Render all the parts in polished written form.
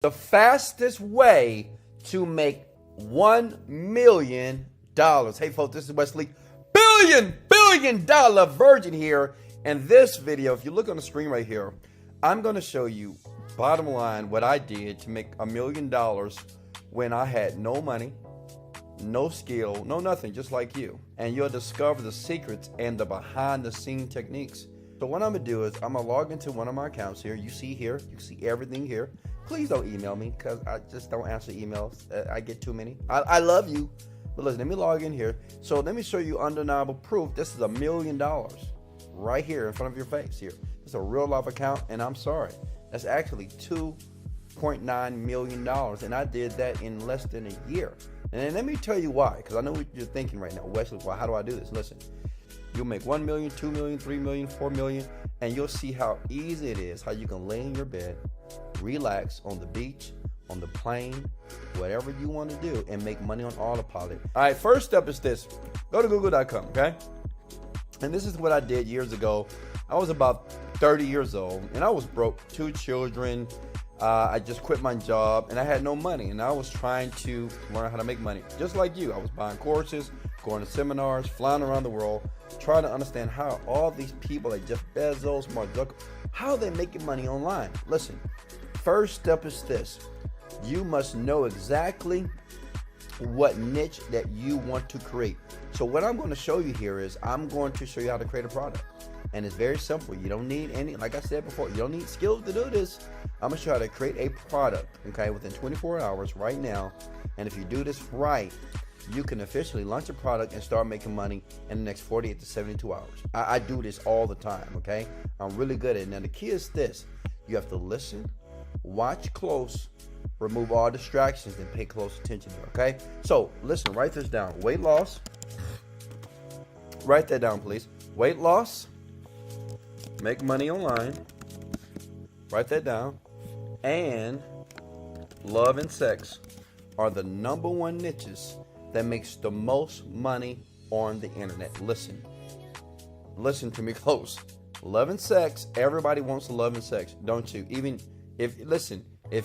The fastest way to make $1 million. Hey folks, this is Wesley billion dollar Virgin here. And this video, if you look on the screen right here, I'm going to show you bottom line what I did to make $1 million when I had no money, no skill, no nothing, just like you. And you'll discover the secrets and the behind the scene techniques. So what I'm gonna do is I'm gonna log into one of my accounts here. You see here, you see everything here. Please don't email me because I just don't answer emails. I get too many. I love you, but listen, let me log in here. So let me show you undeniable proof. This is $1 million right here in front of your face here. It's a real life account, and I'm sorry. That's actually $2.9 million, and I did that in less than a year. And then let me tell you why, because I know what you're thinking right now. Wesley, well, how do I do this? Listen. You'll make 1 million, 2 million, 3 million, 4 million, and you'll see how easy it is, how you can lay in your bed, relax on the beach, on the plane, whatever you want to do, and make money on autopilot. All right, first step is this. Go to google.com, okay? And this is what I did years ago. I was about 30 years old, and I was broke, 2 children. I just quit my job, and I had no money, and I was trying to learn how to make money. Just like you, I was buying courses, going to seminars, flying around the world, trying to understand how all these people like Jeff Bezos, Mark Zuckerberg, how they making money online. Listen, first step is this. You must know exactly what niche that you want to create. So what I'm going to show you here is I'm going to show you how to create a product. And it's very simple. You don't need any, like I said before, you don't need skills to do this. I'm going to show you how to create a product, okay, within 24 hours right now. And if you do this right, you can officially launch a product and start making money in the next 48 to 72 hours. I do this all the time, okay? I'm really good at it. Now, the key is this. You have to listen, watch close, remove all distractions, and pay close attention here, okay? So, listen, write this down. Weight loss. Write that down, please. Weight loss. Make money online. Write that down. And love and sex are the #1 niches that makes the most money on the internet. Listen to me close. Love and sex, everybody wants love and sex, don't you? Even if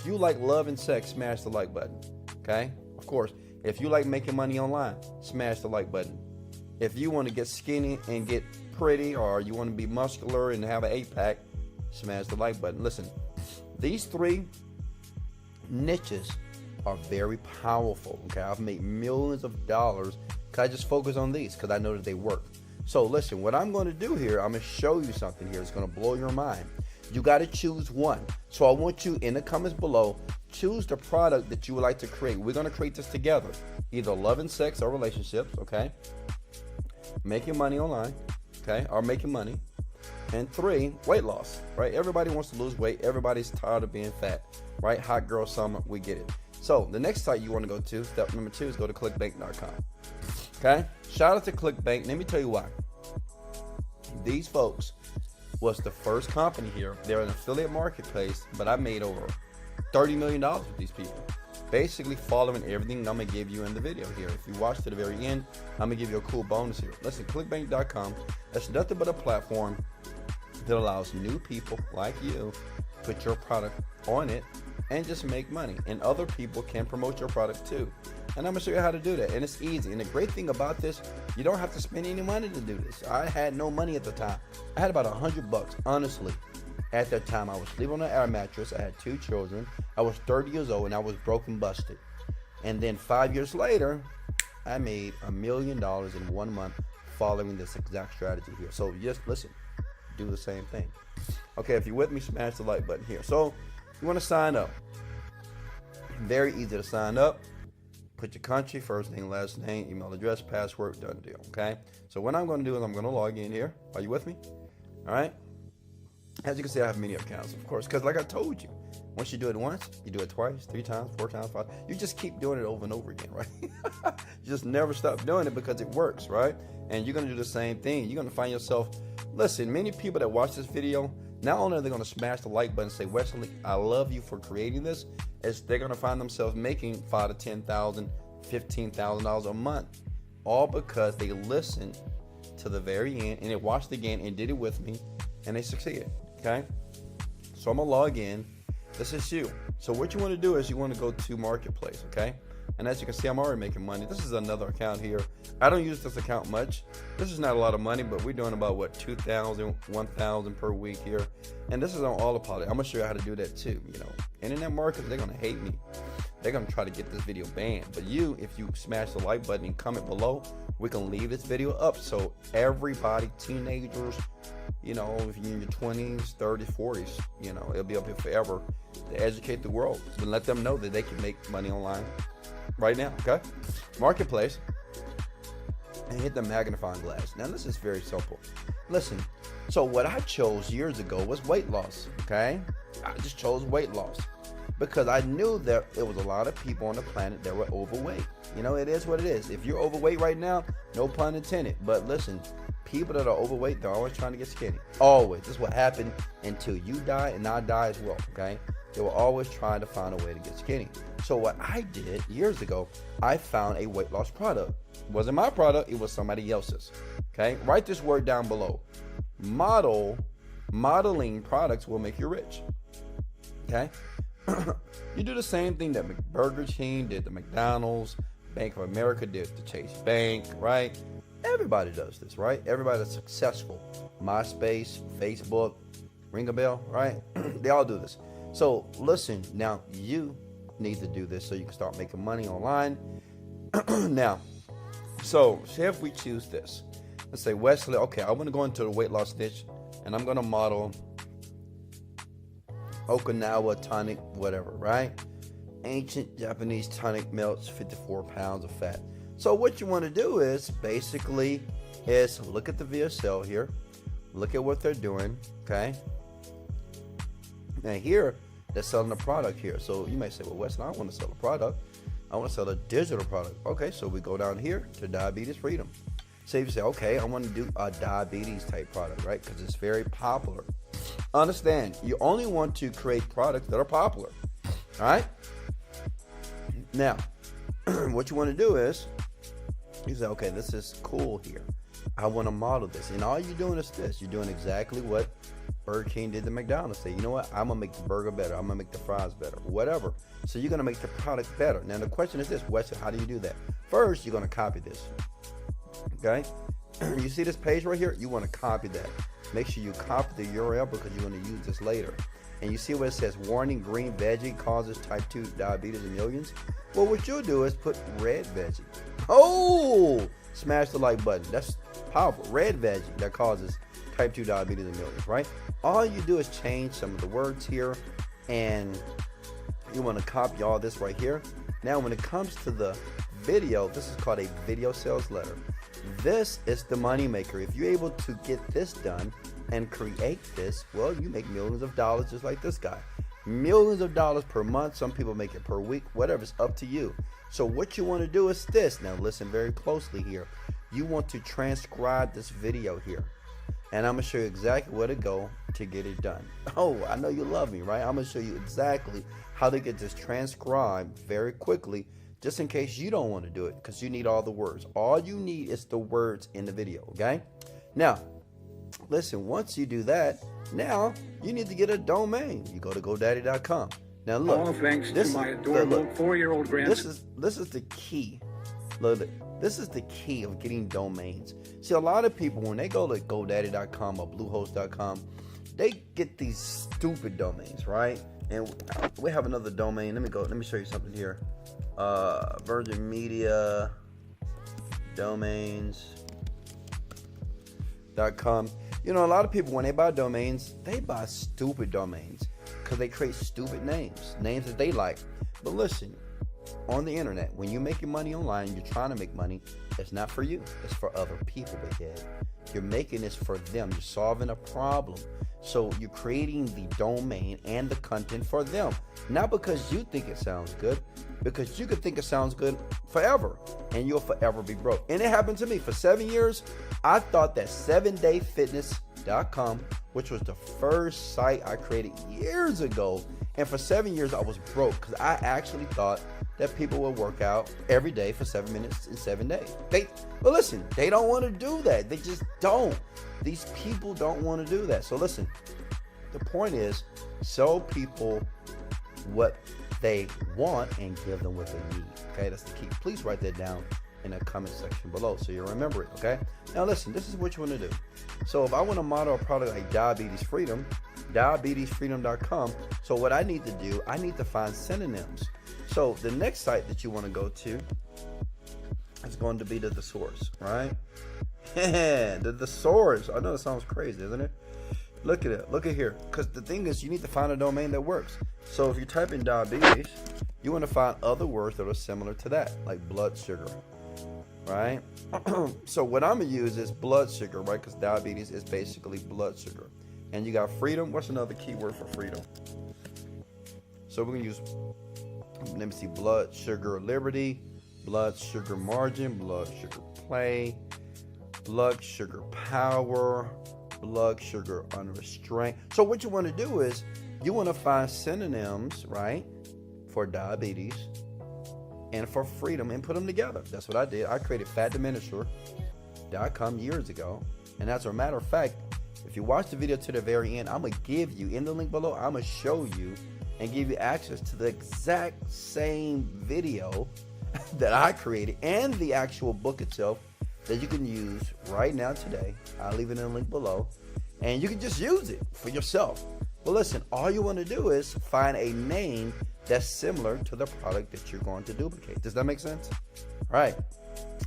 you like love and sex, smash the like button, okay? Of course, if you like making money online, smash the like button. If you want to get skinny and get pretty, or you want to be muscular and have an 8-pack, smash the like button. Listen, these 3 niches are very powerful, okay? I've made millions of dollars because I just focus on these because I know that they work. So listen, what I'm going to do here, I'm going to show you something here. It's going to blow your mind. You got to choose one. So I want you in the comments below, choose the product that you would like to create. We're going to create this together, either love and sex or relationships, okay? Making money online, okay? Or making money. And 3, weight loss, right? Everybody wants to lose weight. Everybody's tired of being fat, right? Hot girl summer, we get it. So the next site you want to go to, step number 2, is go to clickbank.com. Okay? Shout out to ClickBank. Let me tell you why. These folks was the first company here. They're an affiliate marketplace, but I made over $30 million with these people. Basically following everything I'm going to give you in the video here. If you watch to the very end, I'm going to give you a cool bonus here. Listen, clickbank.com, that's nothing but a platform that allows new people like you put your product on it and just make money, and other people can promote your product too. And I'm gonna show you how to do that, and it's easy. And the great thing about this, you don't have to spend any money to do this. I had no money at the time. I had about $100, honestly. At that time, I was sleeping on an air mattress. I had 2 children. I was 30 years old, and I was broke and busted. And then 5 years later, I made $1 million in 1 month following this exact strategy here. So just listen, do the same thing. Okay, if you're with me, smash the like button here. So you want to sign up. Very easy to sign up. Put your country, first name, last name, email address, password, done deal, okay? So what I'm going to do is I'm going to log in here. Are you with me? All right? As you can see, I have many accounts, of course, because like I told you, once you do it once, you do it twice, 3 times, 4 times, 5. You just keep doing it over and over again, right? You just never stop doing it because it works, right? And you're going to do the same thing. You're going to find yourself, listen, many people that watch this video, not only are they going to smash the like button and say, Wesley, I love you for creating this, as they're going to find themselves making $5,000 to $10,000, $15,000 a month, all because they listened to the very end and they watched again and did it with me, and they succeeded. Okay, so I'm gonna log in, This is you. So what you want to do is you want to go to marketplace, okay? And as you can see, I'm already making money. This is another account here. I don't use this account much. This is not a lot of money, but we're doing about what, 2,000, 1,000 per week here. And this is on Autopilot. I'm gonna show you how to do that too. You know, internet marketers, they're gonna hate me. They're gonna try to get this video banned. But you, if you smash the like button and comment below, we can leave this video up so everybody, teenagers, you know, if you're in your 20s, 30s, 40s, you know, it'll be up here forever to educate the world and let them know that they can make money online right now, okay? Marketplace, and hit the magnifying glass. Now this is very simple. Listen, so what I chose years ago was weight loss, okay? I just chose weight loss because I knew that there was a lot of people on the planet that were overweight. You know, it is what it is. If you're overweight right now, no pun intended, but listen, people that are overweight, they're always trying to get skinny. Always. This is what happened until you die and I die as well, okay? They were always trying to find a way to get skinny. So what I did years ago, I found a weight loss product. It wasn't my product, it was somebody else's. Okay? Write this word down below. Modeling products will make you rich. Okay? You do the same thing that Burger King did, the McDonald's, Bank of America did, the Chase Bank, right? Everybody does this, right? Everybody that's successful. MySpace, Facebook, ring a bell, right? They all do this. So listen, now you need to do this so you can start making money online. Now, so say if we choose this, let's say Wesley, okay, I want to go into the weight loss niche and I'm going to model Okinawa tonic, whatever, right? Ancient Japanese tonic melts 54 pounds of fat. So what you want to do is basically look at the VSL here, look at what they're doing, okay? Now here, they're selling a product here. So you may say, well, Wesley, I don't want to sell a product. I want to sell a digital product. Okay, so we go down here to diabetes freedom. So if you say, okay, I want to do a diabetes type product, right? Because it's very popular. Understand, you only want to create products that are popular. All right? Now, what you want to do is, you say, okay, this is cool here. I want to model this. And all you're doing is this. You're doing exactly what Burger King did to McDonald's. Say, you know what? I'm going to make the burger better. I'm going to make the fries better. Whatever. So you're going to make the product better. Now, the question is this, Wesley, how do you do that? First, you're going to copy this. Okay? You see this page right here? You want to copy that. Make sure you copy the URL because you're going to use this later. And you see where it says, warning, green veggie causes type 2 diabetes in millions? Well, what you'll do is put red veggie. Oh! Smash the like button. That's powerful. Red veggie that causes type 2 diabetes in millions, right? All you do is change some of the words here, and you want to copy all this right here. Now, when it comes to the video, this is called a video sales letter. This is the money maker. If you're able to get this done and create this, well, you make millions of dollars just like this guy. Millions of dollars per month. Some people make it per week, whatever. It's up to you. So what you want to do is this. Now listen very closely here. You want to transcribe this video here, and I'm gonna show you exactly where to go to get it done. Oh, I know you love me, right? I'm gonna show you exactly how to get this transcribed very quickly, just in case you don't want to do it, because you need all the words. All you need is the words in the video, okay? Now, listen, once you do that, now you need to get a domain. You go to GoDaddy.com. Now look, all thanks to my adorable 4-year-old grandson. This is the key. Look, this is the key of getting domains. See, a lot of people, when they go to GoDaddy.com or Bluehost.com, they get these stupid domains, right? And we have another domain. Let me show you something here. Virgin Media Domains.com. You know, a lot of people, when they buy domains, they buy stupid domains because they create stupid names that they like. But listen, on the internet, when you're making money online, you're trying to make money, it's not for you, it's for other people, big head. You're making this for them. You're solving a problem. So you're creating the domain and the content for them. Not because you think it sounds good, because you could think it sounds good forever and you'll forever be broke. And it happened to me. For 7 years, I thought that 7dayfitness.com, which was the first site I created years ago, and for 7 years I was broke because I actually thought that people will work out every day for 7 minutes in 7 days. But listen, they don't want to do that. They just don't. These people don't want to do that. So listen, the point is, show people what they want and give them what they need. Okay, that's the key. Please write that down in the comment section below so you remember it. Okay, now listen, this is what you want to do. So if I want to model a product like Diabetes Freedom, diabetesfreedom.com. So what I need to do, I need to find synonyms. So the next site that you want to go to is going to be the thesaurus, right? the thesaurus. I know that sounds crazy, isn't it? Look at it. Look at here. Because the thing is, you need to find a domain that works. So if you type in diabetes, you want to find other words that are similar to that, like blood sugar, right? So what I'm going to use is blood sugar, right? Because diabetes is basically blood sugar. And you got freedom. What's another key word for freedom? So we're going to use, let me see, blood sugar liberty, blood sugar margin, blood sugar play, blood sugar power, blood sugar unrestrained. So what you want to do is you want to find synonyms, right, for diabetes and for freedom and put them together. That's what I did. I created fatdiminisher.com years ago. And as a matter of fact, if you watch the video to the very end, I'm going to give you, in the link below, I'm going to show you and give you access to the exact same video that I created and the actual book itself that you can use right now today. I'll leave it in the link below. And you can just use it for yourself. But listen, all you want to do is find a name that's similar to the product that you're going to duplicate. Does that make sense? All right.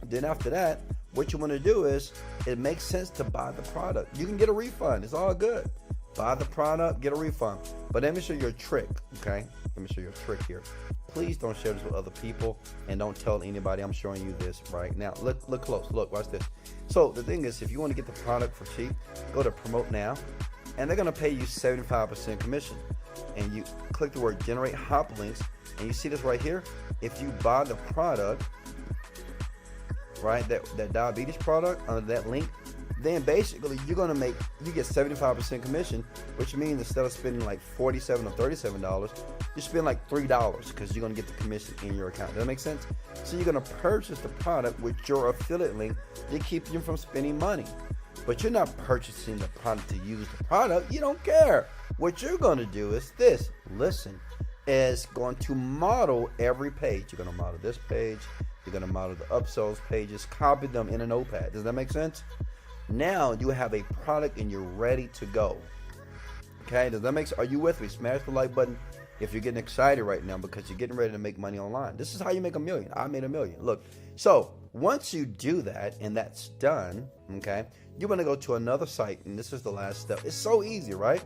Then after that, what you want to do is, it makes sense to buy the product. You can get a refund. It's all good. Buy the product, get a refund. But let me show you a trick, okay? Let me show you a trick here. Please don't share this with other people and don't tell anybody I'm showing you this right now. Look close. Look, watch this. So the thing is, if you want to get the product for cheap, go to promote now, and they're going to pay you 75% commission. And you click the word generate hop links, and you see this right here. If you buy the product, right, that diabetes product under that link, then basically you get 75% commission, which means instead of spending like $47 or $37, you spend like $3 because you're going to get the commission in your account. Does that make sense? So you're going to purchase the product with your affiliate link to keep you from spending money. But you're not purchasing the product to use the product. You don't care. What you're going to do is this. Listen, is going to model every page. You're going to model this page. You're going to model the upsells pages. Copy them in a notepad. Does that make sense? Now you have a product and you're ready to go. Okay, does that make sense? Are you with me? Smash the like button if you're getting excited right now because you're getting ready to make money online. This is how you make $1 million. I made $1 million. Look, so once you do that and that's done, okay, you're going to go to another site, and this is the last step. It's so easy, right?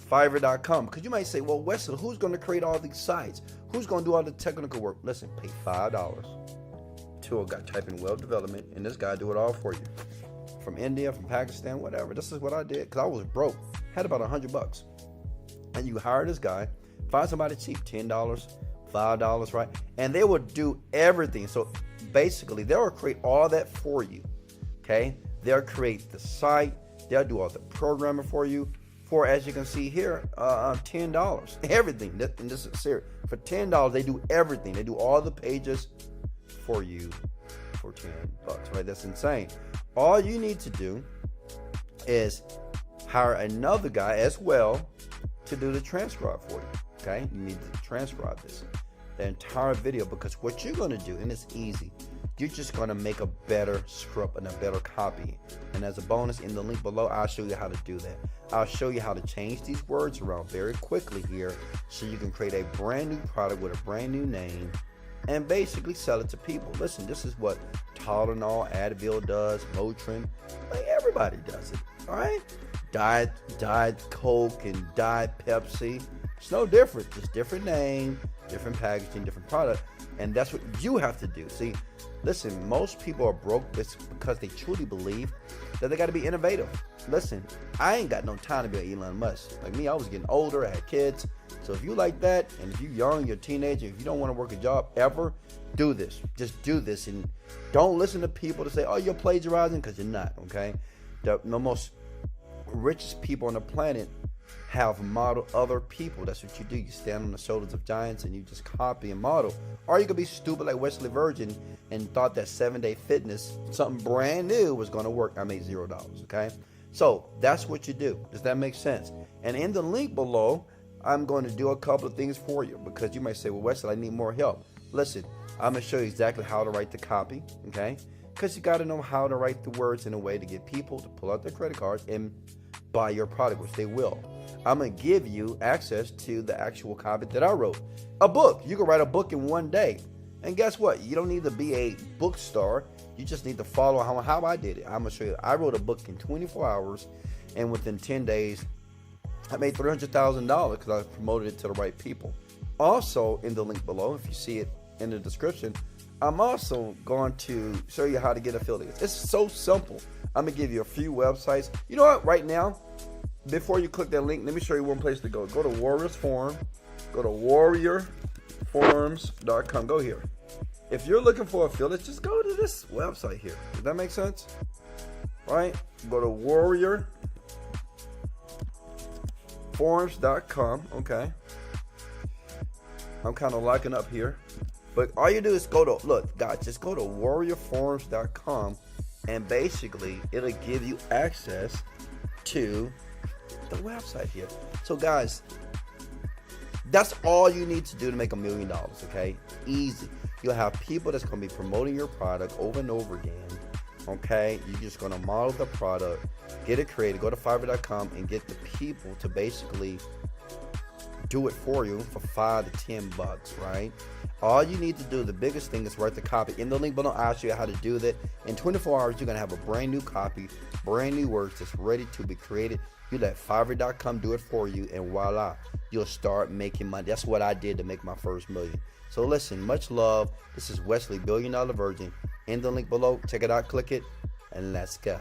Fiverr.com. Because you might say, well, Wesley, who's going to create all these sites? Who's going to do all the technical work? Listen, pay $5 to a guy, type in web development, and this guy do it all for you. From India, from Pakistan, whatever. This is what I did because I was broke. Had about $100. And you hire this guy, find somebody cheap, $10, $5, right? And they will do everything. So basically, they will create all that for you. Okay? They'll create the site. They'll do all the programming for you. For, as you can see here, $10. Everything. And this is serious. For $10, they do everything. They do all the pages for you for $10, right? That's insane. All you need to do is hire another guy as well to do the transcribe for you. Okay? You need to transcribe the entire video, because what you're going to do, and it's easy, you're just going to make a better script and a better copy. And as a bonus, in the link below, I'll show you how to do that. I'll show you how to change these words around very quickly here so you can create a brand new product with a brand new name and basically sell it to people. Listen, this is what Tylenol, Advil does, Motrin. Like, everybody does it, all right? Diet Coke and Diet Pepsi. It's no different. Just different name, different packaging, different product. And that's what you have to do. See, listen, most people are broke because they truly believe that they got to be innovative. Listen, I ain't got no time to be an Elon Musk. Like me, I was getting older, I had kids. So if you like that, and if you're young, you're a teenager, if you don't want to work a job ever, do this. Just do this. And don't listen to people to say, oh, you're plagiarizing, because you're not, okay? The most richest people on the planet have modeled other people. That's what you do. You stand on the shoulders of giants and you just copy and model. Or you could be stupid like Wesley Virgin and thought that 7-day fitness, something brand new, was going to work. I made $0, okay? So that's what you do. Does that make sense? And in the link below, I'm going to do a couple of things for you, because you might say, well, Wesley, I need more help. Listen, I'm going to show you exactly how to write the copy, okay? Because you got to know how to write the words in a way to get people to pull out their credit cards and buy your product, which they will. I'm going to give you access to the actual copy that I wrote. A book. You can write a book in one day. And guess what? You don't need to be a book star. You just need to follow how I did it. I'm going to show you. I wrote a book in 24 hours, and within 10 days, I made $300,000 because I promoted it to the right people. Also, in the link below, if you see it in the description, I'm also going to show you how to get affiliates. It's so simple. I'm going to give you a few websites. You know what? Right now, before you click that link, let me show you one place to go. Go to Warriors Forum. Go to warriorforums.com. Go here. If you're looking for affiliates, just go to this website here. Does that make sense? Right? Go to warriorforums.com. Okay. I'm kind of liking up here. But all you do is go to, look, guys, just go to warriorforums.com, and basically it'll give you access to the website here. So guys, that's all you need to do to make $1 million, okay? Easy. You'll have people that's going to be promoting your product over and over again, okay? You're just going to model the product, get it created, go to Fiverr.com and get the people to basically do it for you for $5 to $10, right? All you need to do, the biggest thing, is write the copy. In the link below, I'll show you how to do that. In 24 hours, you're going to have a brand new copy, brand new words that's ready to be created. You let Fiverr.com do it for you, and voila, you'll start making money. That's what I did to make my first $1 million. So listen, much love. This is Wesley, $1 Billion Virgin. In the link below, check it out, click it, and let's go.